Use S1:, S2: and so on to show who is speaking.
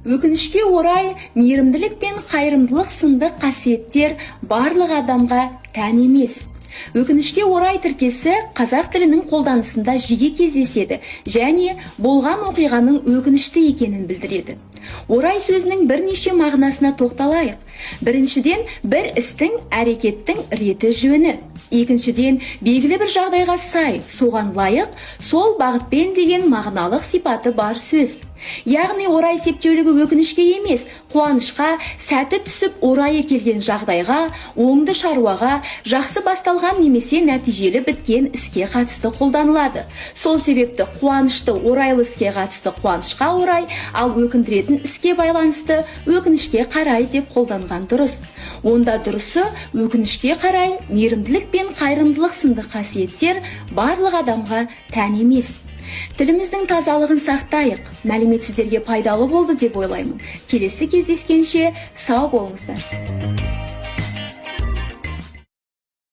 S1: Өкінішке орай, мейірімділік пен қайырымдылық сынды қасиеттер барлық адамға тән емес. Өкінішке орай тіркесі қазақ тілінің қолданысында жиі кездеседі және болған оқиғаның өкінішті екенін білдіреді. Орай сөзінің бірнеше мағынасына тоқталайық. Біріншіден, бір істің, әрекеттің реті жөні. Екіншіден, белгілі бір жағдайға сай, соған лайық, сол бағытпен деген мағыналық сипаты бар сөз. Яғни орай септеулігі өкінішке емес, қуанышқа, сәті түсіп орайы келген жағдайға, оңды шаруаға, жақсы басталған немесе нәтижелі біткен іске қатысты қолданылады. Сол себепті қуанышты орайлы іске қатысты қуанышқа орай, ал өкіндіретін іске байланысты өкінішке қарай деп қолданған дұрыс. Онда дұрысы өкінішке қарай мейірімділік пен қайырымдылық сынды қасиеттер барлық адамға тән емес. Тіліміздің тазалығын сақтайық. Мәлімет сіздерге пайдалы болды деп ойлаймын. Келесі кездескенше сау болыңыздар.